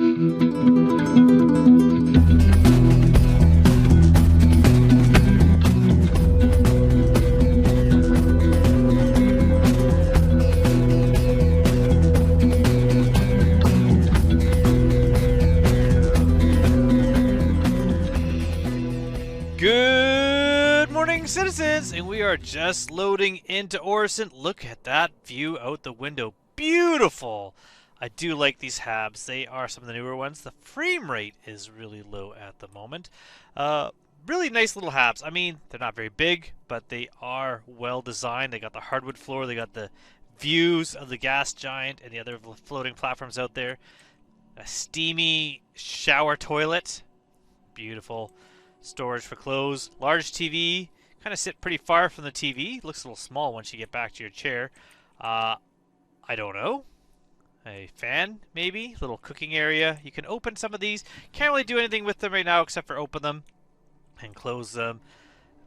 Good morning, citizens, and we are just loading into Orison. Look at that view out the window. Beautiful! I do like these habs. They are some of the newer ones. The frame rate is really low at the moment. Really nice little habs. I mean, they're not very big, but they are well designed. They got the hardwood floor. They got the views of the gas giant and the other floating platforms out there. A steamy shower toilet. Beautiful. Storage for clothes. Large TV. Kind of sit pretty far from the TV. Looks a little small once you get back to your chair. I don't know. A fan, maybe. Little cooking area. You can open some of these. Can't really do anything with them right now except for open them and close them.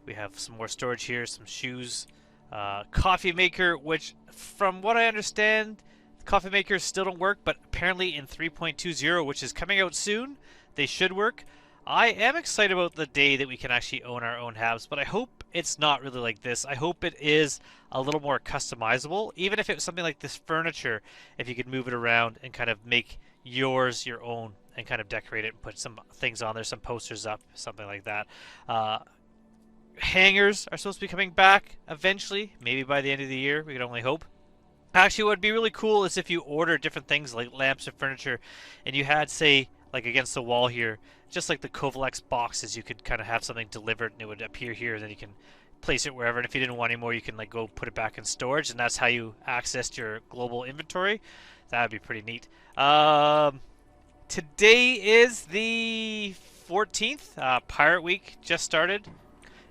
We have some more storage here. Some shoes. Coffee maker, which from what I understand, the coffee makers still don't work, but apparently in 3.20, which is coming out soon, they should work. I am excited about the day that we can actually own our own habs, but I hope it's not really like this. I hope it is a little more customizable, even if it was something like this furniture, if you could move it around and kind of make yours your own and kind of decorate it and put some things on there, some posters up, something like that. Hangers are supposed to be coming back eventually, maybe by the end of the year, we can only hope. Actually, what would be really cool is if you order different things like lamps and furniture, and you had, say, like against the wall here, just like the Kovalex boxes, you could kind of have something delivered and it would appear here, and then you can place it wherever, and if you didn't want any more, you can like go put it back in storage, and that's how you accessed your global inventory. That would be pretty neat. Today is the 14th. Pirate Week just started,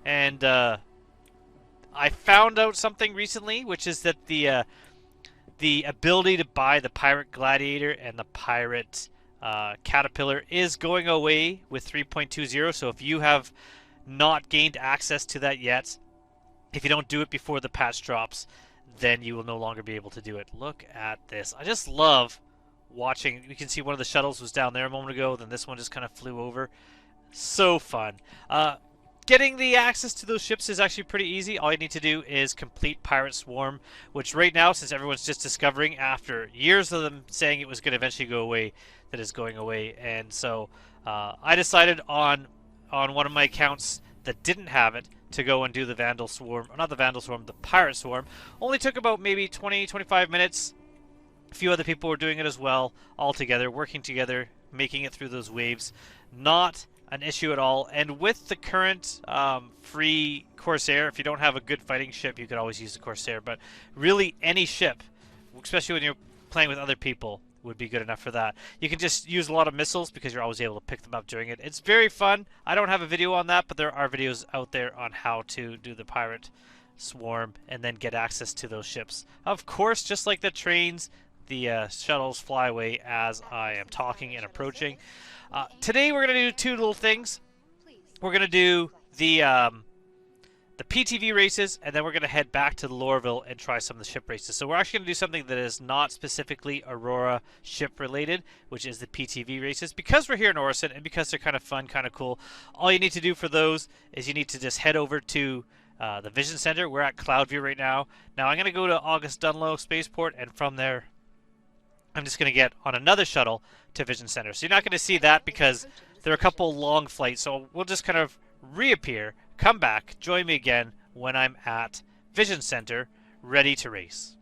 and I found out something recently, which is that the ability to buy the Pirate Gladiator and the Pirate Caterpillar is going away with 3.20. So if you have not gained access to that yet, if you don't do it before the patch drops, then you will no longer be able to do it. Look at this. I just love watching. You can see one of the shuttles was down there a moment ago, then this one just kind of flew over. So fun. Getting the access to those ships is actually pretty easy. All you need to do is complete Pirate Swarm, which right now, since everyone's just discovering after years of them saying it was going to eventually go away, that is going away. And so I decided on one of my accounts that didn't have it to go and do the Vandal Swarm, or not the Vandal Swarm, the Pirate Swarm. Only took about maybe 20-25 minutes. A few other people were doing it as well, all together, working together, making it through those waves. Not an issue at all. And with the current free Corsair, if you don't have a good fighting ship, you could always use the Corsair. But really, any ship, especially when you're playing with other people, would be good enough for that. You can just use a lot of missiles because you're always able to pick them up doing it. It's very fun. I don't have a video on that, but there are videos out there on how to do the Pirate Swarm and then get access to those ships. Of course, just like the trains, the shuttles fly away as I am talking and approaching. Today we're going to do two little things. We're going to do the PTV races, and then we're going to head back to Lorville and try some of the ship races. So we're actually going to do something that is not specifically Aurora ship related, which is the PTV races. Because we're here in Orison and because they're kind of fun, kind of cool, all you need to do for those is you need to just head over to the Vision Center. We're at Cloudview right now. Now I'm going to go to August Dunlow Spaceport, and from there I'm just going to get on another shuttle to Vision Center. So you're not going to see that because there are a couple long flights. So we'll just kind of reappear, come back, join me again when I'm at Vision Center, ready to race.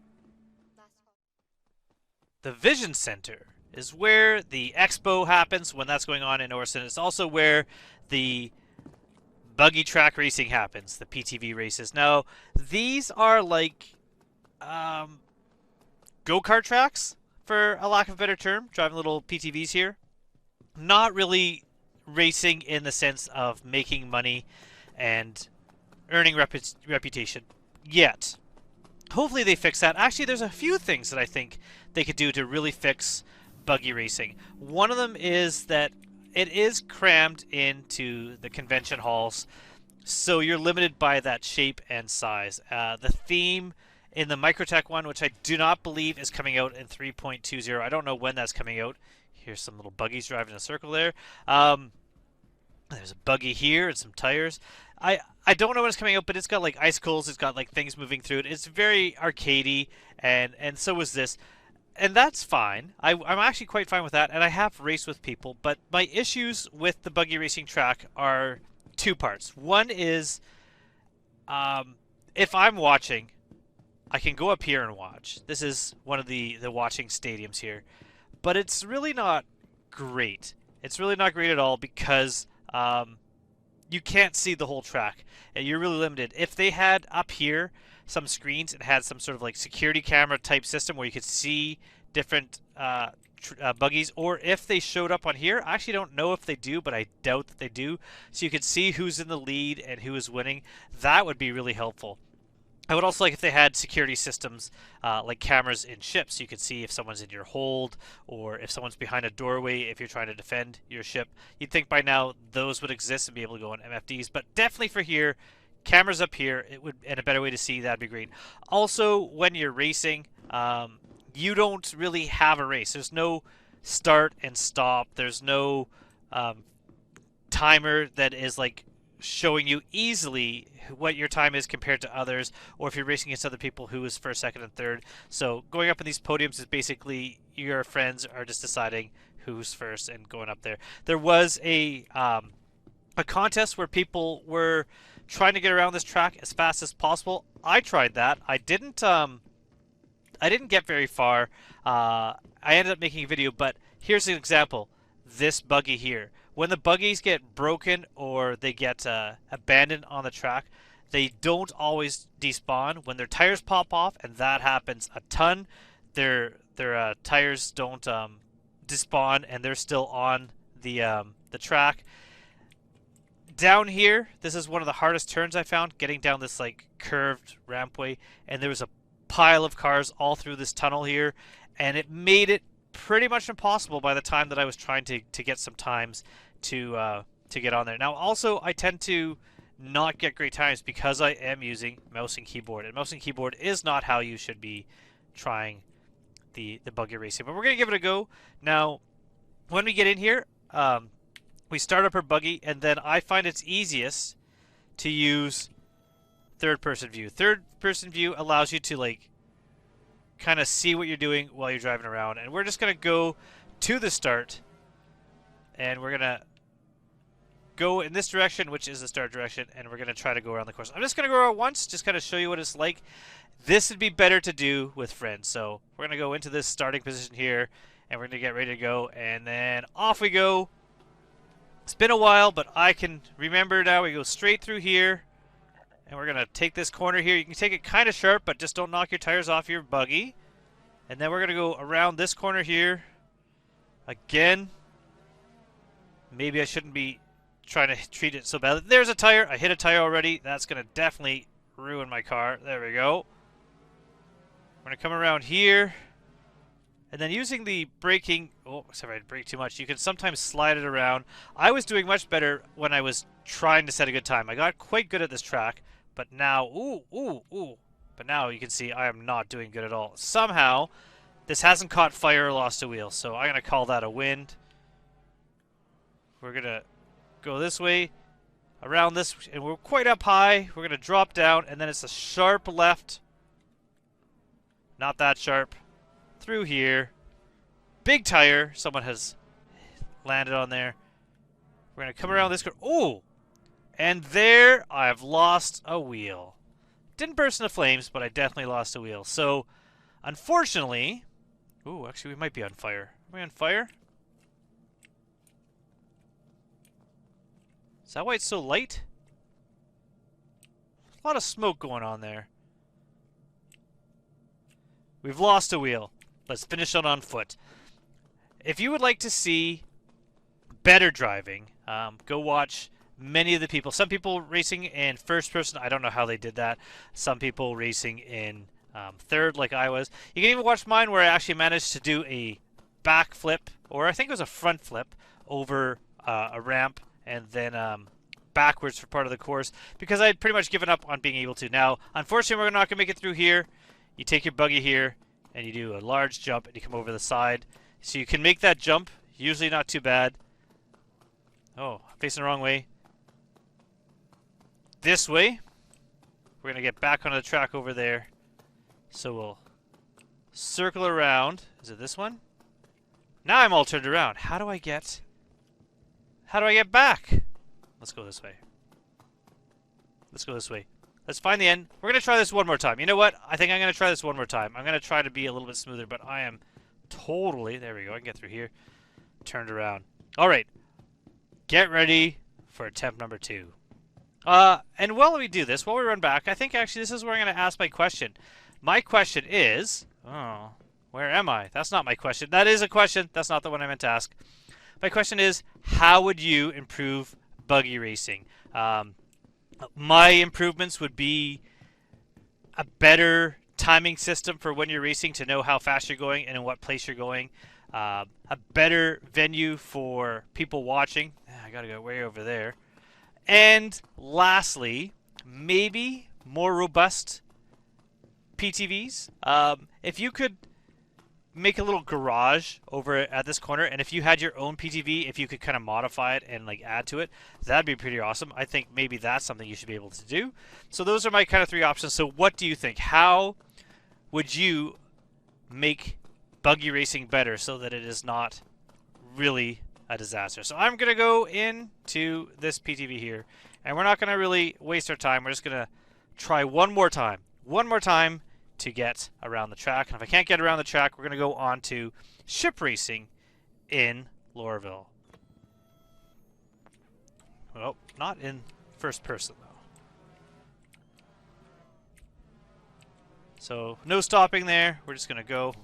The Vision Center is where the expo happens when that's going on in Orison. It's also where the buggy track racing happens, the PTV races. Now, these are like go-kart tracks, for a lack of a better term, driving little PTVs here. Not really racing in the sense of making money and earning reputation yet. Hopefully they fix that. Actually, there's a few things that I think they could do to really fix buggy racing. One of them is that it is crammed into the convention halls, so you're limited by that shape and size. The theme in the Microtech one, which I do not believe is coming out in 3.20. I don't know when that's coming out. Here's some little buggies driving in a circle there. There's a buggy here and some tires. I don't know when it's coming out, but it's got like icicles. It's got like things moving through it. It's very arcadey, and so is this, and that's fine. I'm actually quite fine with that, and I have raced with people. But my issues with the buggy racing track are two parts. One is, if I'm watching, I can go up here and watch. This is one of the watching stadiums here, but it's really not great. It's really not great at all because you can't see the whole track. And you're really limited. If they had up here some screens and had some sort of like security camera type system where you could see different buggies, or if they showed up on here, I actually don't know if they do, but I doubt that they do. So you could see who's in the lead and who is winning. That would be really helpful. I would also like if they had security systems like cameras in ships. So you could see if someone's in your hold or if someone's behind a doorway if you're trying to defend your ship. You'd think by now those would exist and be able to go on MFDs. But definitely for here, cameras up here, it would, and a better way to see, that'd be great. Also, when you're racing, you don't really have a race. There's no start and stop. There's no timer that is like showing you easily what your time is compared to others, or if you're racing against other people, who is first, second, and third. So going up in these podiums is basically your friends are just deciding who's first and going up there. There was a contest where people were trying to get around this track as fast as possible. I tried that. I didn't get very far. I ended up making a video, but here's an example. This buggy here. When the buggies get broken or they get abandoned on the track, they don't always despawn. When their tires pop off, and that happens a ton, their tires don't despawn, and they're still on the track. Down here, this is one of the hardest turns I found, getting down this like curved rampway, and there was a pile of cars all through this tunnel here, and it made it pretty much impossible by the time that I was trying to get some times to get on there. Now also I tend to not get great times because I am using mouse and keyboard, and mouse and keyboard is not how you should be trying the buggy racing, but we're gonna give it a go. Now when we get in here, we start up our buggy, and then I find it's easiest to use third-person view. Third-person view allows you to like kind of see what you're doing while you're driving around. And we're just going to go to the start, and we're going to go in this direction, which is the start direction, and we're going to try to go around the course. I'm just going to go around once, just kind of show you what it's like. This would be better to do with friends. So we're going to go into this starting position here, and we're going to get ready to go, and then off we go. It's been a while, but I can remember now. We go straight through here, and we're going to take this corner here. You can take it kind of sharp, but just don't knock your tires off your buggy. And then we're going to go around this corner here. Again, maybe I shouldn't be trying to treat it so badly. There's a tire. I hit a tire already. That's going to definitely ruin my car. There we go. We're going to come around here. And then using the braking, oh, sorry, I brake too much. You can sometimes slide it around. I was doing much better when I was trying to set a good time. I got quite good at this track, but now, but now you can see I am not doing good at all. Somehow, this hasn't caught fire or lost a wheel, so I'm going to call that a wind. We're going to go this way, around this, and we're quite up high. We're going to drop down, and then it's a sharp left. Not that sharp. Through here. Big tire. Someone has landed on there. We're going to come around this corner. Oh! And there I've lost a wheel. Didn't burst into flames, but I definitely lost a wheel. So, unfortunately... Ooh, actually we might be on fire. Are we on fire? Is that why it's so light? A lot of smoke going on there. We've lost a wheel. Let's finish it on foot. If you would like to see better driving, go watch many of the people. Some people racing in first person. I don't know how they did that. Some people racing in third like I was. You can even watch mine where I actually managed to do a back flip, or I think it was a front flip, over a ramp and then backwards for part of the course, because I had pretty much given up on being able to. Now, unfortunately, we're not going to make it through here. You take your buggy here, and you do a large jump, and you come over the side. So you can make that jump. Usually not too bad. Oh, facing the wrong way. This way. We're going to get back onto the track over there. So we'll circle around. Is it this one? Now I'm all turned around. How do I get back? Let's go this way. Let's go this way. Let's find the end. We're going to try this one more time. You know what? I think I'm going to try this one more time. I'm going to try to be a little bit smoother, but I am totally... There we go. I can get through here. Turned around. All right. Get ready for attempt number 2. And while we do this, while we run back, I think actually this is where I'm going to ask my question. My question is... Oh, where am I? That's not my question. That is a question. That's not the one I meant to ask. My question is, how would you improve buggy racing? My improvements would be a better timing system for when you're racing to know how fast you're going and in what place you're going. A better venue for people watching. I gotta go way over there. And lastly, maybe more robust PTVs. If you could make a little garage over at this corner, and if you had your own PTV, if you could kind of modify it and like add to it, that'd be pretty awesome. I think maybe that's something you should be able to do. So those are my kind of 3 options. So what do you think? How would you make buggy racing better so that it is not really a disaster? So I'm gonna go into this PTV here, and we're not gonna really waste our time. We're just gonna try one more time to get around the track. And if I can't get around the track, we're going to go on to ship racing in Lorville. Well, not in first person, though. So, no stopping there. We're just going to go.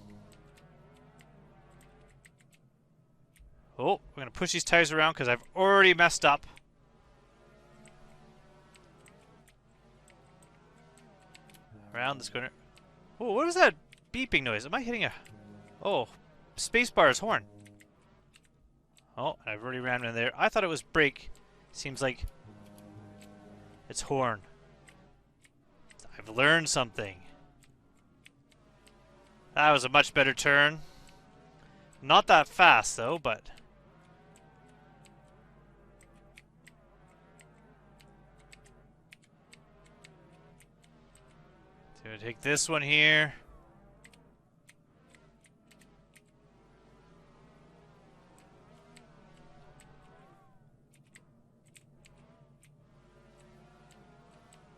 Oh, we're going to push these tires around because I've already messed up. Around this corner. Oh, what is that beeping noise? Am I hitting a... Oh, spacebar's horn. Oh, I've already ran in there. I thought it was brake. Seems like it's horn. I've learned something. That was a much better turn. Not that fast, though, but... Gonna take this one here.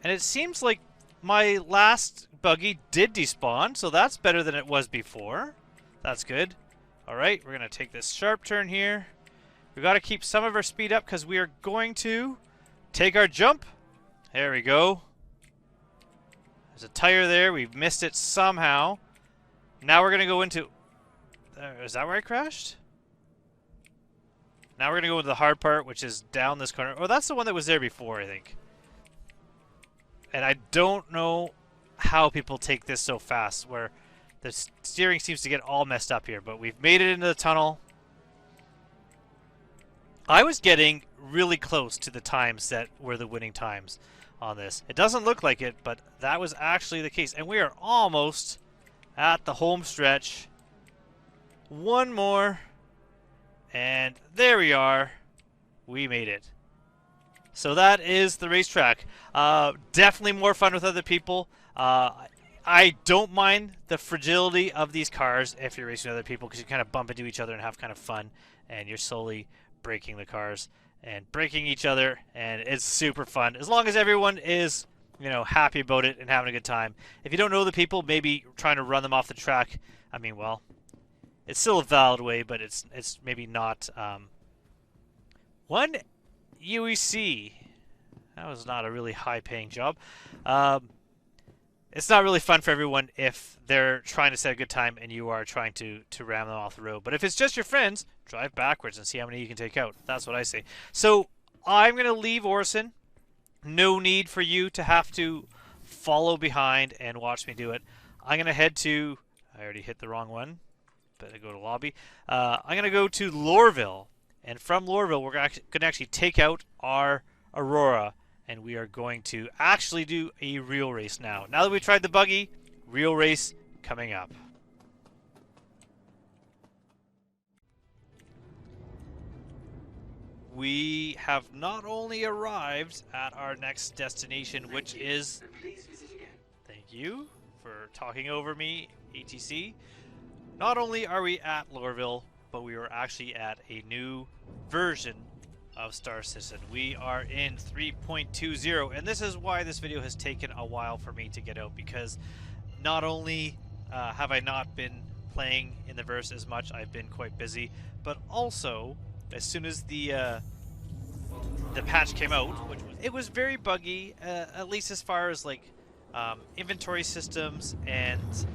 And it seems like my last buggy did despawn, so that's better than it was before. That's good. Alright, we're gonna take this sharp turn here. We gotta keep some of our speed up because we are going to take our jump. There we go. There's a tire there. We've missed it somehow. Now we're going to go into... Is that where I crashed? Now we're going to go into the hard part, which is down this corner. Oh, that's the one that was there before, I think. And I don't know how people take this so fast, where the steering seems to get all messed up here. But we've made it into the tunnel. I was getting really close to the times that were the winning times on this. It doesn't look like it, but that was actually the case. And we are almost at the home stretch. One more. And there we are. We made it. So that is the racetrack. Definitely more fun with other people. I don't mind the fragility of these cars if you're racing with other people, because you kind of bump into each other and have kind of fun, and you're slowly breaking the cars and breaking each other, and it's super fun as long as everyone is, you know, happy about it and having a good time. If you don't know the people, maybe trying to run them off the track, I mean, well, it's still a valid way, but it's maybe not. One UEC, that was not a really high-paying job. It's not really fun for everyone if they're trying to set a good time and you are trying to ram them off the road. But if it's just your friends, drive backwards and see how many you can take out. That's what I say. So I'm going to leave Orson. No need for you to have to follow behind and watch me do it. I'm going to head to... I already hit the wrong one. Better go to lobby. I'm going to go to Lorville. And from Lorville, we're going to actually take out our Aurora. And we are going to actually do a real race now. Now that we've tried the buggy, real race coming up. we have not only arrived at our next destination, which is... Thank you for talking over me, ATC. Not only are we at Lorville, but we are actually at a new version of Star Citizen. We are in 3.20, and this is why this video has taken a while for me to get out, because not only have I not been playing in the verse as much, I've been quite busy, but also as soon as the patch came out, which it was very buggy, at least as far as like inventory systems and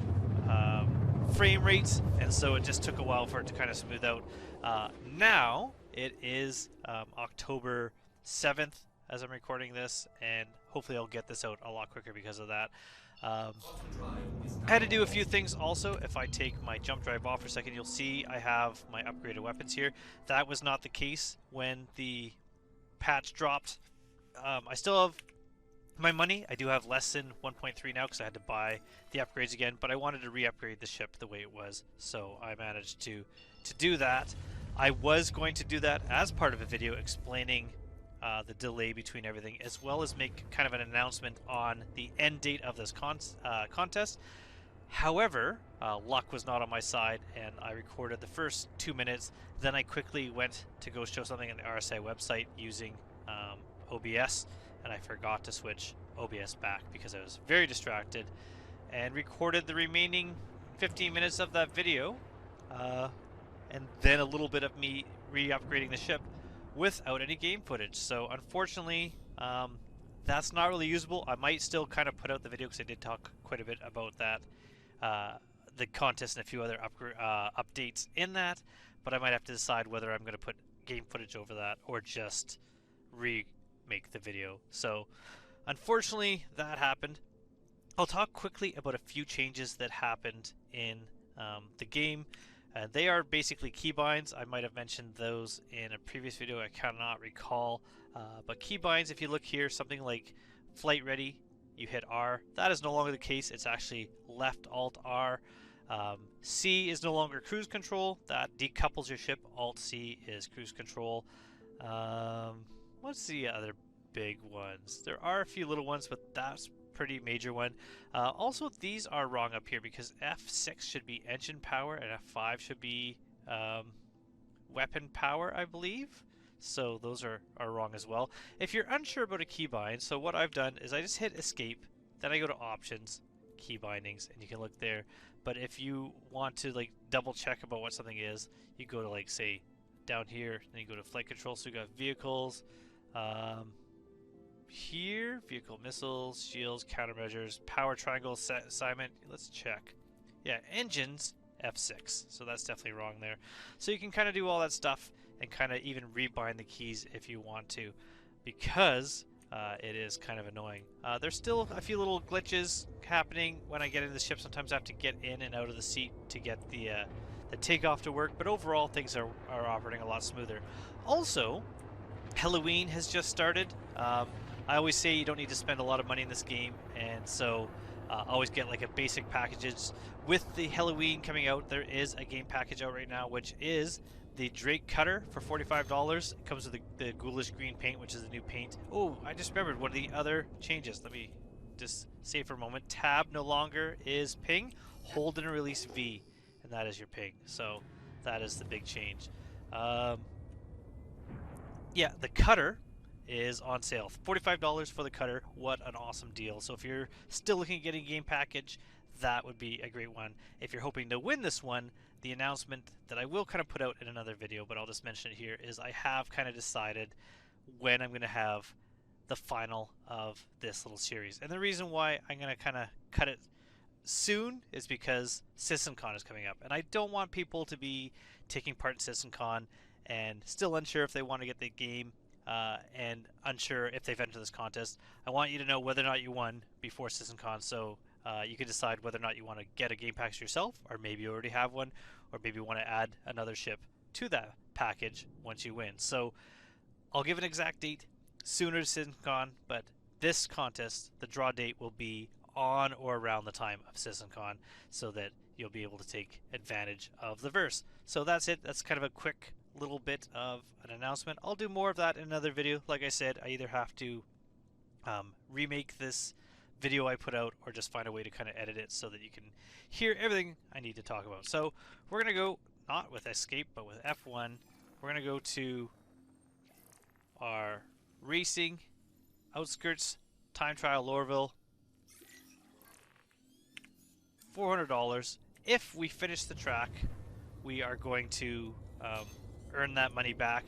frame rates, and so it just took a while for it to kind of smooth out. Now it is October 7th as I'm recording this, and hopefully I'll get this out a lot quicker because of that. I had to do a few things also. If I take my jump drive off for a second, you'll see I have my upgraded weapons here. That was not the case when the patch dropped. I still have my money. I do have less than 1.3 now because I had to buy the upgrades again, but I wanted to re-upgrade the ship the way it was, so I managed to do that. I was going to do that as part of a video explaining the delay between everything, as well as make kind of an announcement on the end date of this contest. However, luck was not on my side, and I recorded the first 2 minutes. Then I quickly went to go show something on the RSI website using OBS, and I forgot to switch OBS back because I was very distracted, and recorded the remaining 15 minutes of that video, and then a little bit of me re-upgrading the ship without any game footage. So unfortunately, that's not really usable. I might still kind of put out the video because I did talk quite a bit about that, the contest and a few other updates in that, but I might have to decide whether I'm going to put game footage over that or just remake the video. So unfortunately that happened. I'll talk quickly about a few changes that happened in the game. They are basically keybinds. I might have mentioned those in a previous video. I cannot recall. But keybinds, if you look here, something like flight ready, you hit R. That is no longer the case. It's actually left Alt R. C is no longer cruise control. That decouples your ship. Alt C is cruise control. What's the other big ones? There are a few little ones, but that's pretty major one. Also, these are wrong up here because F6 should be engine power and F5 should be weapon power, I believe. So those are wrong as well. If you're unsure about a keybind, so what I've done is I just hit escape, then I go to options, key bindings, and you can look there. But if you want to like double check about what something is, you go to like say down here, then you go to flight control. So you got vehicles, here, vehicle missiles, shields, countermeasures, power triangle assignment. Let's check. Yeah, engines, F6. So that's definitely wrong there. So you can kind of do all that stuff and kind of even rebind the keys if you want to, because it is kind of annoying. There's still a few little glitches happening when I get into the ship. Sometimes I have to get in and out of the seat to get the takeoff to work, but overall things are operating a lot smoother. Also, Halloween has just started. I always say you don't need to spend a lot of money in this game, and so always get like a basic packages. With the Halloween coming out, there is a game package out right now, which is the Drake Cutter for $45. It comes with the ghoulish green paint, which is the new paint. Oh, I just remembered one of the other changes. Let me just say for a moment. Tab no longer is ping. Hold and release V, and that is your ping. So that is the big change. Yeah, the Cutter is on sale. $45 for the Cutter. What an awesome deal. So if you're still looking at getting a game package, that would be a great one. If you're hoping to win this one, the announcement that I will kind of put out in another video, but I'll just mention it here, is I have kind of decided when I'm going to have the final of this little series. And the reason why I'm going to kind of cut it soon is because CitizenCon is coming up, and I don't want people to be taking part in CitizenCon and still unsure if they want to get the game and unsure if they've entered this contest. I want you to know whether or not you won before CitizenCon, so you can decide whether or not you want to get a game package yourself, or maybe you already have one, or maybe you want to add another ship to that package once you win. So I'll give an exact date sooner to CitizenCon, but this contest, the draw date will be on or around the time of CitizenCon, so that you'll be able to take advantage of the verse. So that's it. That's kind of a quick little bit of an announcement. I'll do more of that in another video. Like I said, I either have to remake this video I put out or just find a way to kind of edit it so that you can hear everything I need to talk about. So we're going to go, not with escape, but with F1. We're going to go to our racing, outskirts, time trial, Lorville. $400. If we finish the track, we are going to earn that money back.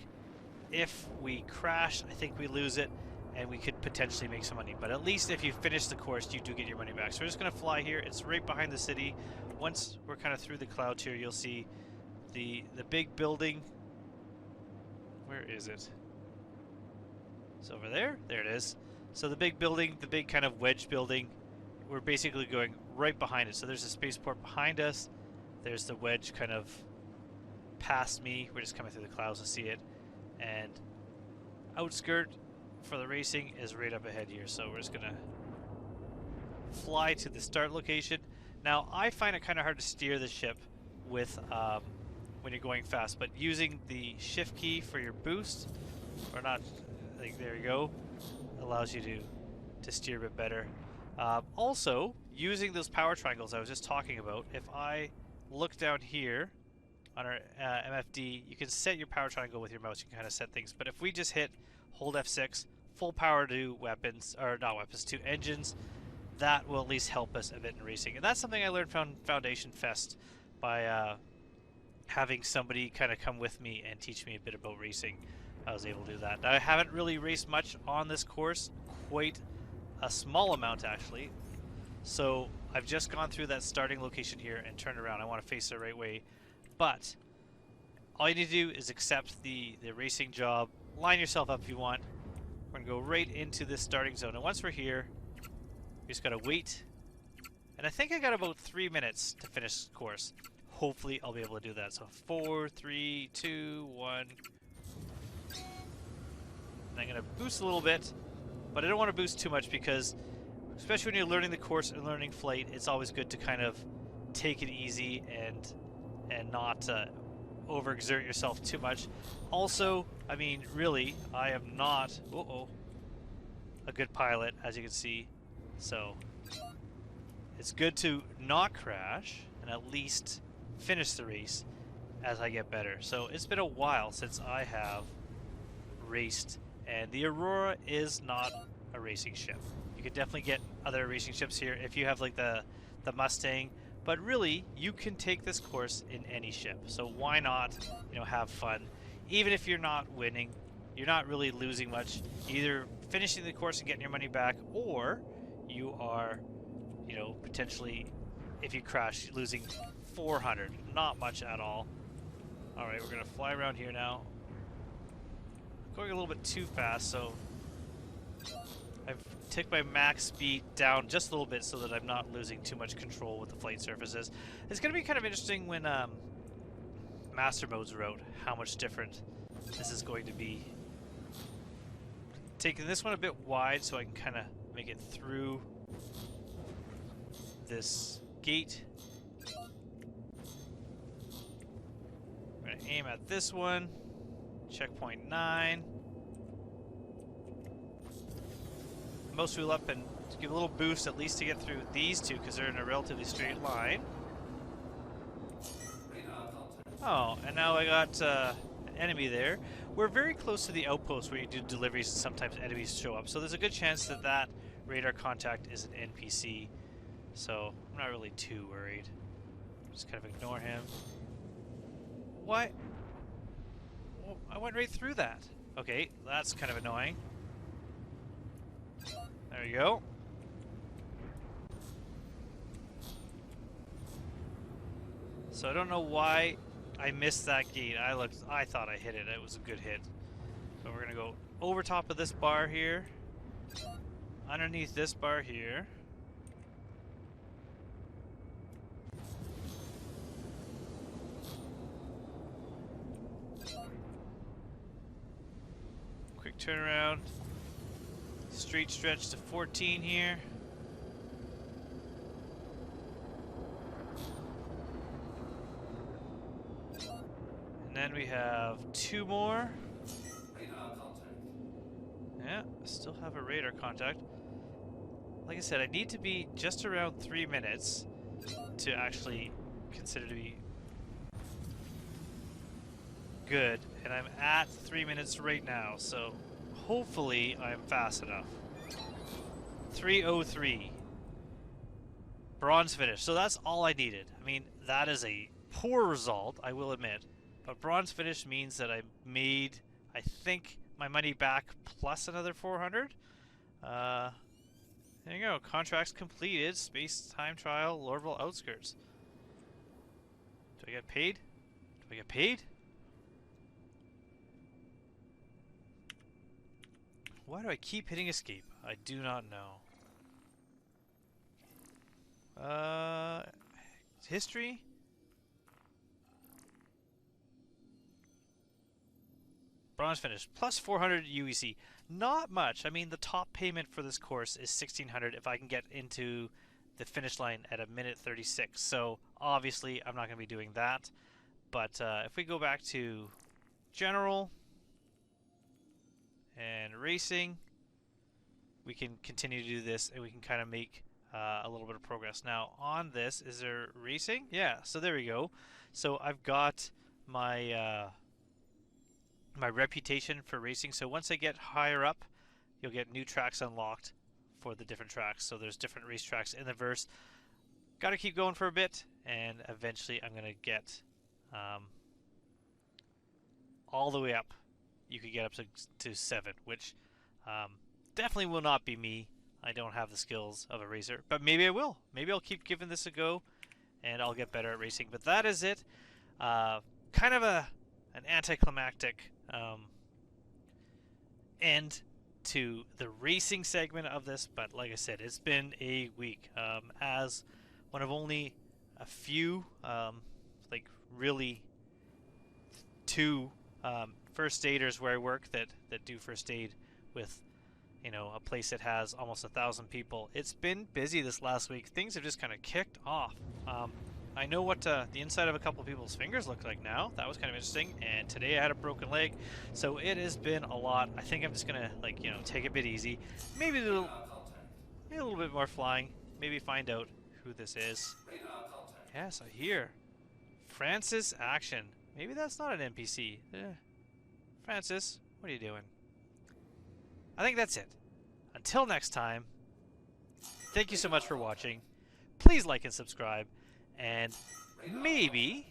If we crash, I think we lose it, and we could potentially make some money. But at least if you finish the course, you do get your money back. So we're just going to fly here. It's right behind the city. Once we're kind of through the clouds here, you'll see the big building. Where is it? It's over there. There it is. So the big building, the big kind of wedge building, we're basically going right behind it. So there's a spaceport behind us. There's the wedge kind of past me. We're just coming through the clouds to see it. And outskirt for the racing is right up ahead here. So we're just going to fly to the start location. Now, I find it kind of hard to steer the ship with when you're going fast, but using the shift key for your boost, or not, like there you go, allows you to steer a bit better. Also, using those power triangles I was just talking about, if I look down here on our MFD, you can set your power triangle with your mouse. You can kind of set things. But if we just hold F6, full power to weapons, or not weapons, to engines, that will at least help us a bit in racing. And that's something I learned from Foundation Fest by having somebody kind of come with me and teach me a bit about racing. I was able to do that. Now, I haven't really raced much on this course, quite a small amount actually. So I've just gone through that starting location here and turned around. I want to face the right way. But all you need to do is accept the racing job. Line yourself up if you want. We're going to go right into this starting zone. And once we're here, we just got to wait. And I think I got about 3 minutes to finish the course. Hopefully I'll be able to do that. So 4, 3, 2, 1. And I'm going to boost a little bit. But I don't want to boost too much because, especially when you're learning the course and learning flight, it's always good to kind of take it easy and not overexert yourself too much. Also, I mean, really, I am not a good pilot, as you can see. So it's good to not crash and at least finish the race as I get better. So it's been a while since I have raced, and the Aurora is not a racing ship. You could definitely get other racing ships here if you have like the Mustang, but really you can take this course in any ship. So why not, have fun? Even if you're not winning, you're not really losing much. Either finishing the course and getting your money back, or you are, potentially, if you crash, losing 400. Not much at all. All right, we're gonna fly around here now. Going a little bit too fast, so I've taken my max speed down just a little bit so that I'm not losing too much control with the flight surfaces. It's going to be kind of interesting when master modes are out, how much different this is going to be. Taking this one a bit wide so I can kind of make it through this gate. I'm going to aim at this one. Checkpoint 9. Most wheel up and give a little boost at least to get through these two because they're in a relatively straight line. Oh, and now I got an enemy there. We're very close to the outpost where you do deliveries and sometimes enemies show up. So there's a good chance that that radar contact is an NPC. So I'm not really too worried. Just kind of ignore him. What? Oh, I went right through that. Okay, that's kind of annoying. There you go. So I don't know why I missed that gate. I thought I hit it. It was a good hit. So we're gonna go over top of this bar here, underneath this bar here. Quick turnaround. Straight stretch to 14 here. And then we have 2 more. Radar contact. Yeah, still have a radar contact. Like I said, I need to be just around 3 minutes to actually consider to be good, and I'm at 3 minutes right now, so hopefully I'm fast enough. 3:03. Bronze finish. So that's all I needed. I mean, that is a poor result, I will admit. But bronze finish means that I made, I think, my money back plus another 400. There you go. Contracts completed. Space time trial, Lorville outskirts. Do I get paid? Do I get paid? Why do I keep hitting escape? I do not know. History? Bronze finish. Plus 400 UEC. Not much. I mean, the top payment for this course is 1600 if I can get into the finish line at a minute 36. So, obviously, I'm not going to be doing that. But if we go back to general and racing, we can continue to do this and we can kind of make a little bit of progress. Now, on this, is there racing? Yeah, so there we go. So, I've got my... my reputation for racing. So once I get higher up, you'll get new tracks unlocked for the different tracks. So there's different race tracks in the verse. Got to keep going for a bit, and eventually I'm going to get all the way up. You could get up to 7, which definitely will not be me. I don't have the skills of a racer, but maybe I will. Maybe I'll keep giving this a go, and I'll get better at racing. But that is it. Kind of an anticlimactic end to the racing segment of this, but like I said, it's been a week. As one of only a few, like really 2 first aiders where I work that do first aid with, you know, a place that has almost 1,000 people. It's been busy this last week. Things have just kind of kicked off. I know what the inside of a couple of people's fingers look like now. That was kind of interesting. And today I had a broken leg, so it has been a lot. I think I'm just gonna, like, you know, take a bit easy. Maybe a little bit more flying. Maybe find out who this is. Yes, I hear Francis Action. Maybe that's not an NPC. Francis, what are you doing? I think that's it. Until next time, thank you so much for watching. Please like and subscribe. And maybe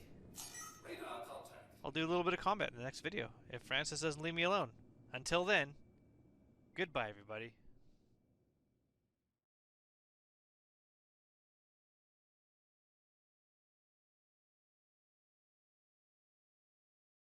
I'll do a little bit of combat in the next video if Francis doesn't leave me alone. Until then, goodbye everybody.